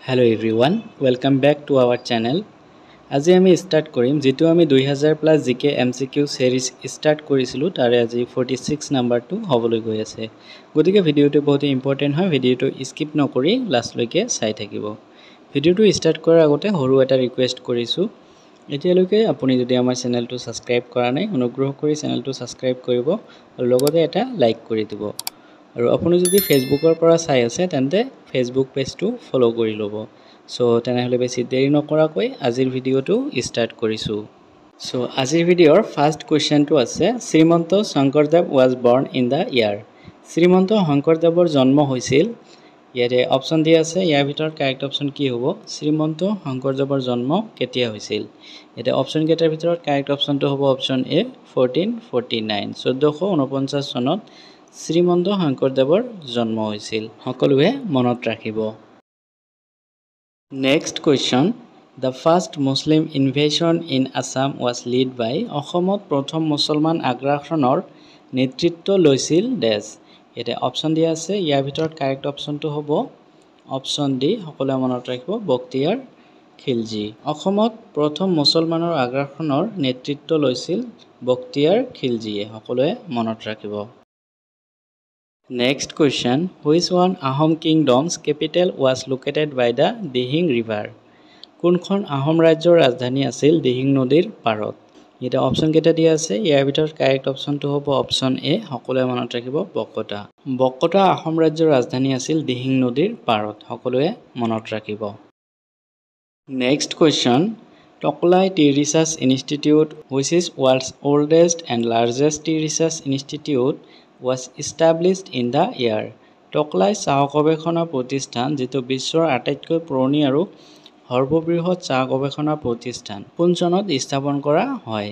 Hello everyone, welcome back to our channel. আজি আমি start কৰিম যেটো আমি 2000 প্লাস জিকে এমসিকিউ সিৰিজ স্টাৰ্ট কৰিছিলো তাৰে আজি 46 নাম্বাৰটো হ'বলৈ গৈ আছে গতিকে ভিডিওটো বহুত ইম্পৰ্টেন্ট হয় ভিডিওটো স্কিপ নকৰি লাষ্ট লৈকে চাই থাকিব ভিডিওটো স্টাৰ্ট কৰাৰ আগতে হৰু এটা ৰিকুৱেষ্ট কৰিছো এতিয়ালৈকে আপুনি যদি আমাৰ চেনেলটো সাবস্ক্ৰাইব কৰা নাই অনুগ্ৰহ কৰি চেনেলটো সাবস্ক্ৰাইব কৰিব আৰু লগতে এটা লাইক কৰি দিব আৰু আপুনি যদি ফেসবুকৰ পৰা চাই আছে তেন্তে ফেসবুক পেজটো ফলো কৰি ল'ব সো তেনেহলে বেছি দেৰি নকৰাকৈ আজিৰ ভিডিওটো স্টাৰ্ট কৰিছো সো আজিৰ ভিডিওৰ ফাৰ্স্ট কোৱেশ্চনটো আছে Srimanta Sankardev was born in the year Srimanta শংকৰদেৱৰ জন্ম হৈছিল ইয়াৰে অপচন দিয়া আছে ইয়াৰ ভিতৰত কাৰেক্ট অপচন কি হ'ব শ্ৰীমন্ত শংকৰদেৱৰ জন্ম কেতিয়া হৈছিল এটা অপচন কেইটাৰ ভিতৰত কাৰেক্ট অপচনটো হ'ব অপচন এ 1449 1449 চনত শ্ৰীমন্ত শংকৰদেৱৰ জন্ম হৈছিল সকলোৱে মনত ৰাখিব Next question The first Muslim invasion in Assam was led by অসমত প্ৰথম মুছলমান আগ্ৰাসনৰ নেতৃত্ব লৈছিল দেশ এটা অপচন দিয়া আছে ইয়াৰ ভিতৰত কাৰেক্ট অপচনটো হ'ব অপচন ডি সকলোৱে মনত ৰাখিব বক্তিয়াৰ খিলজি অসমত প্ৰথম মুছলমানৰ আগ্ৰাসনৰ নেতৃত্ব লৈছিল বক্তিয়াৰ খিলজিয়ে সকলোৱে মনত ৰাখিব Next question Which one Ahom kingdom's capital was located by the Dihing river কোনখন আহোম ৰাজ্যৰ ৰাজধানী আছিল দিহিং নদীৰ পাৰত এটা অপচন কেইটা দিয়া আছে ইয়াৰ ভিতৰত কাৰেক্ট অপচনটো হ'ব অপচন এ সকলোৱে মনত ৰাখিব বকতা বকতা আহোম ৰাজ্যৰ ৰাজধানী আছিল দিহিং নদীৰ পাৰত সকলোৱে মনত ৰাখিব Next question Toklai Tea Research Institute which is world's oldest and largest tea research institute was established in the year Toklai চাহ গৱেষণা প্ৰতিষ্ঠান যেটো বিশ্বৰ আটাইতকৈ পুৰণি আৰু সৰ্ববৃহৎ চাহ গৱেষণা প্ৰতিষ্ঠান কোন চনত স্থাপন কৰা হয়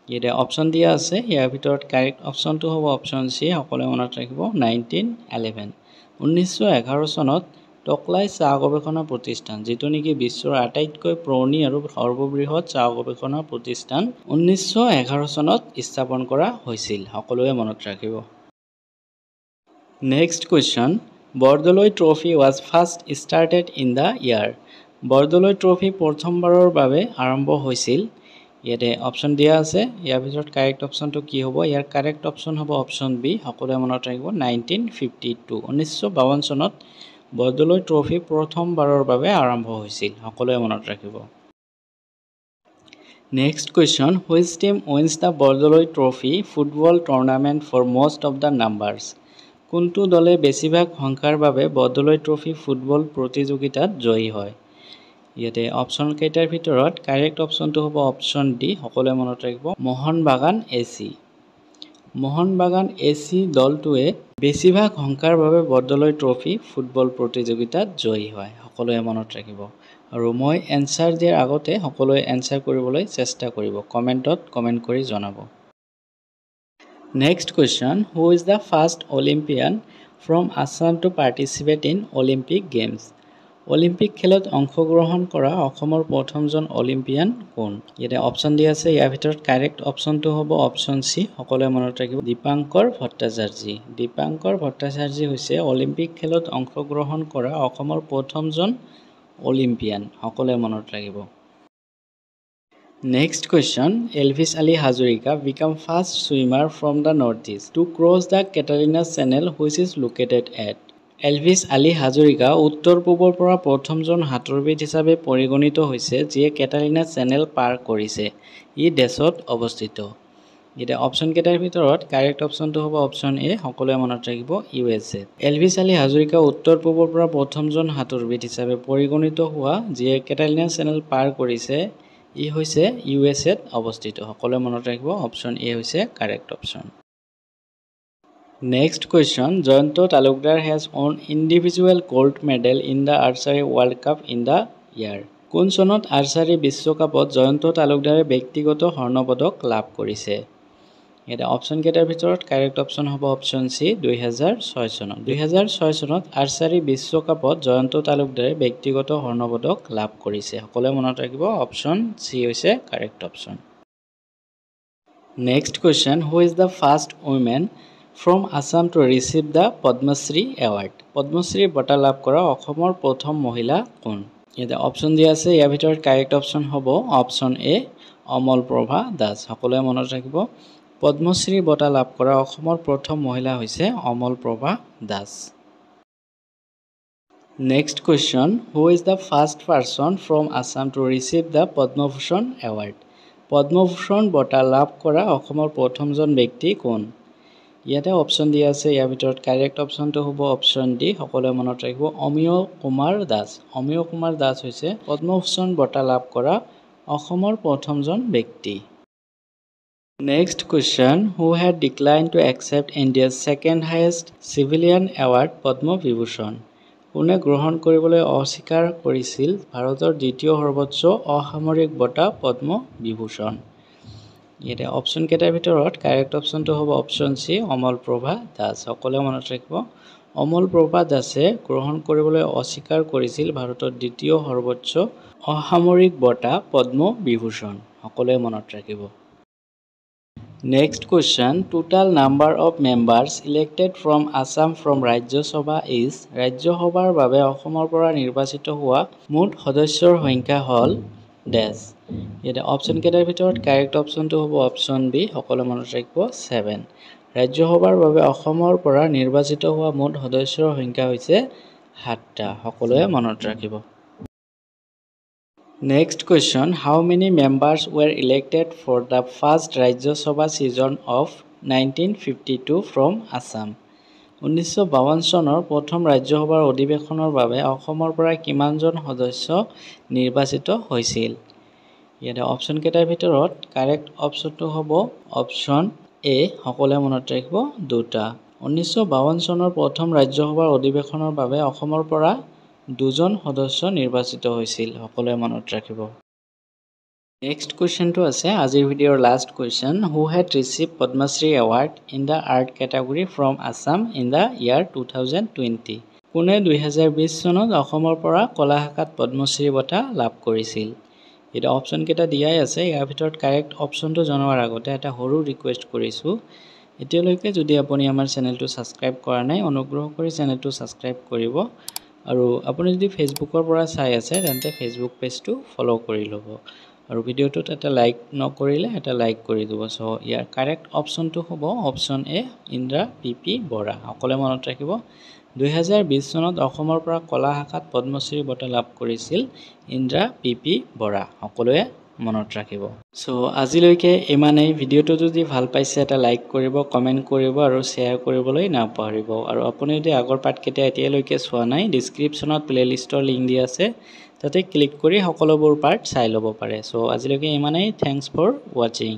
এটা অপচন দিয়া আছে ইয়াৰ ভিতৰত কাৰেক্ট অপচনটো হ'ব অপচন সি সকলোৱে মনত ৰাখিব 1911 1911 চনত টকলাই চাহ গৱেষণা প্ৰতিষ্ঠান যেটো নেকি বিশ্বৰ আটাইতকৈ পুৰণি আৰু সৰ্ববৃহৎ চাহ গৱেষণা প্ৰতিষ্ঠান 1911 চনত স্থাপন কৰা হৈছিল সকলোৱে মনত ৰাখিব Next question Bordoloi Trophy was first started in the year Bordoloi trophy প্ৰথমবাৰৰ বাবে আৰম্ভ হৈছিল ইয়াতে অপচন দিয়া আছে ইয়াৰ ভিতৰত কাৰেক্ট অপচনটো কি হ'ব ইয়াৰ কাৰেক্ট অপচন হ'ব অপচন বি সকলোৱে মনত ৰাখিব 1952 1952 চনত বৰদলৈ ট্ৰফি প্ৰথমবাৰৰ বাবে আৰম্ভ হৈছিল সকলোৱে মনত ৰাখিব Next question Which team wins the Bordoloi Trophy football tournament for most of the numbers কোনটো দলে বেছিভাগ সংখ্যাৰ বাবে বৰদলৈ ট্ৰফি ফুটবল প্ৰতিযোগিতাত জয়ী হয় ইয়াতে অপচন কেইটাৰ ভিতৰত কাৰেক্ট অপচনটো হ'ব অপচন ডি সকলোৱে মনত ৰাখিব মোহন বাগান এসি দলটোৱে বেছিভাগ সংখ্যাৰ বাবে বৰদলৈ ট্ৰফি ফুটবল প্ৰতিযোগিতাত জয়ী হয় সকলোৱে মনত ৰাখিব আৰু মই এনসাৰ দিয়াৰ আগতে সকলোৱে এনসাৰ কৰিবলৈ চেষ্টা কৰিব কমেন্টত কমেন্ট কৰি জনাব Next question Who is the first Olympian from Assam to participate in Olympic Games Olympic খেলত অংশগ্ৰহণ কৰা অসমৰ প্ৰথমজন অলিম্পিয়ান কোন ইয়াতে অপচন দিয়া আছে ইয়াৰ ভিতৰত কাৰেক্ট অপচনটো হ'ব অপচন সি সকলোৱে মনত ৰাখিব দীপাঙ্কৰ ভট্টাচাৰ্যী হৈছে অলিম্পিক খেলত অংশগ্ৰহণ কৰা অসমৰ প্ৰথমজন অলিম্পিয়ান সকলোৱে মনত ৰাখিব Next question Elvis Ali Hazarika became first swimmer from the northeast to cross the Catalina Channel which is located at Elvis Ali Hazarika উত্তৰ পূবৰ পৰা প্ৰথমজন সাঁতোৰবিদ হিচাপে পৰিগণিত হৈছে যিয়ে কেটালিনা চেনেল পাৰ কৰিছে ই দেশত অৱস্থিত এটা অপচন কেটাৰ ভিতৰত কাৰেক্ট অপচনটো হ'ব অপচন এ সকলোৱে মনত ৰাখিব ইউএছএ এলভিছ আলী হাজৰিকা উত্তৰ পূবৰ পৰা প্ৰথমজন সাঁতোৰবিদ হিচাপে পৰিগণিত হোৱা যিয়ে কেটালিনা চেনেল পাৰ কৰিছে ই হৈছে ইউএছএত অৱস্থিত সকলোৱে মনত ৰাখিব অপচন এ হৈছে correct option Next question Jayanto Talukdar has won individual gold medal in the Archery World Cup in the year কোন চনত আৰ্চাৰী বিশ্বকাপত জয়ন্ত তালুকদাৰে ব্যক্তিগত স্বৰ্ণ পদক লাভ কৰিছে এটা অপচন কেটাৰ ভিতৰত কাৰেক্ট অপচন হ'ব অপচন সি 2006 চনত 2006 চনত আৰ্চাৰী বিশ্বকাপত জয়ন্ত তালুকদাৰে ব্যক্তিগত স্বৰ্ণ পদক লাভ কৰিছে সকলোৱে মনত ৰাখিব অপচন সি হৈছে correct option Next question Who is the first woman from Assam to receive the Padma Shri Award. Padma Shri বঁটা লাভ কৰা অসমৰ প্ৰথম মহিলা কোন? ইয়াতে অপশ্যন দিয়া আছে, ইয়াৰ ভিতৰত কাৰেক্ট অপশ্যন হ'ব অপশ্যন এ অমল প্ৰভা দাস। সকলোৱে মনত ৰাখিব, পদ্মশ্ৰী বঁটা লাভ কৰা অসমৰ প্ৰথম মহিলা হৈছে Amal Prabha Das. Next question, who is the first person from Assam to receive the Padma Bhushan Award? Padma Bhushan বঁটা লাভ কৰা অসমৰ প্ৰথমজন ব্যক্তি কোন? ইয়াতে অপশ্যন দিয়া আছে, ইয়াৰ ভিতৰত কাৰেক্ট অপশ্যনটো হ'ব অপশ্যন ডি। সকলোৱে মনত ৰাখিব, অমিয় কুমাৰ দাস। অমিয় কুমাৰ দাস হৈছে পদ্মভূষণ বঁটা লাভ কৰা অসমৰ প্ৰথমজন ব্যক্তি। Next question, who had declined to accept India's second highest civilian award Padma Vibhushan? কোনে গ্ৰহণ কৰিবলৈ অস্বীকাৰ কৰিছিল ভাৰতৰ দ্বিতীয় সৰ্বোচ্চ অসামৰিক বঁটা পদ্ম বিভূষণ? ইয়াতে অপশ্যন কেইটাৰ ভিতৰত কাৰেক্ট অপশ্যনটো হ'ব অপশ্যন চি অমল প্ৰভা দাস। সকলোৱে মনত ৰাখিব, অমল প্ৰভা দাসে গ্ৰহণ কৰিবলৈ অস্বীকাৰ কৰিছিল ভাৰতৰ দ্বিতীয় সৰ্বোচ্চ অসামৰিক বঁটা পদ্ম বিভূষণ। সকলোৱে মনত ৰাখিব। Next question, total number of members elected from Assam from Rajya Sabha is? Rajya Sabhar বাবে অসমৰ পৰা নিৰ্বাচিত হোৱা মুঠ সদস্যৰ সংখ্যা হ'ল ডেছ। ইয়াতে অপশ্যন কেইটাৰ ভিতৰত কাৰেক্ট অপশ্যনটো হ'ব অপশ্যন বি। সকলোৱে মনত ৰাখিব 7। ৰাজ্য সভাৰ বাবে অসমৰ পৰা নিৰ্বাচিত হোৱা মুঠ সদস্যৰ সংখ্যা হৈছে 7টা। সকলোৱে মনত ৰাখিব। Next question, how many members were elected for the first Rajya Sabha session of 1952 from Assam? 1952 চনৰ প্ৰথম ৰাজ্যসভাৰ অধিৱেশনৰ বাবে অসমৰ পৰা কিমানজন সদস্য নিৰ্বাচিত হৈছিল? ইয়াতে অপশ্যন কেইটাৰ ভিতৰত কাৰেক্ট অপশ্যনটো হ'ব অপশ্যন এ। সকলোৱে মনত ৰাখিব 2টা। 1952 চনৰ প্ৰথম ৰাজ্যসভাৰ অধিৱেশনৰ বাবে অসমৰ পৰা 2জন সদস্য নিৰ্বাচিত হৈছিল। সকলোৱে মনত ৰাখিব। নেক্সট কুৱেশ্যনটো আছে আজিৰ ভিডিঅ'ৰ last question, who had received Padmashri award in the art category from Assam in the year 2020? কোনে 2020 চনত অসমৰ পৰা কলা শাখাত পদ্মশ্ৰী বঁটা লাভ কৰিছিল? এতিয়া অপশ্যন কেইটা দিয়াই আছে, ইয়াৰ ভিতৰত কাৰেক্ট অপশ্যনটো জনোৱাৰ আগতে এটা সৰু ৰিকুৱেষ্ট কৰিছোঁ, এতিয়ালৈকে যদি আপুনি আমাৰ চেনেলটো ছাবস্ক্ৰাইব কৰা নাই অনুগ্ৰহ কৰি চেনেলটো ছাবস্ক্ৰাইব কৰিব, আৰু আপুনি যদি ফেচবুকৰ পৰা চাই আছে তেন্তে ফেচবুক পেজটো ফ'ল' কৰি ল'ব, আৰু ভিডিঅ'টোত এটা লাইক নকৰিলে এটা লাইক কৰি দিব। চ' ইয়াৰ কাৰেক্ট অপশ্যনটো হ'ব option A Indra P Bora. সকলোৱে মনত ৰাখিব, 2020 চনত অসমৰ পৰা কলা শাখাত পদ্মশ্ৰী বঁটা লাভ কৰিছিল ইন্দ্ৰা পি বৰা। সকলোৱে মনত ৰাখিব। চ' আজিলৈকে ইমানেই। ভিডিঅ'টো যদি ভাল পাইছে এটা লাইক কৰিব, কমেণ্ট কৰিব আৰু শ্বেয়াৰ কৰিবলৈ নাপাহৰিব। আৰু আপুনি যদি আগৰ পাৰ্টকেইটা এতিয়ালৈকে চোৱা নাই, ডিছক্ৰিপশ্যনত প্লে'লিষ্টৰ লিংক দিয়া আছে, তাতে ক্লিক কৰি সকলোবোৰ পাৰ্ট চাই ল'ব পাৰে। চ' আজিলৈকে ইমানেই। থেংকছ ফৰ ৱাচিং।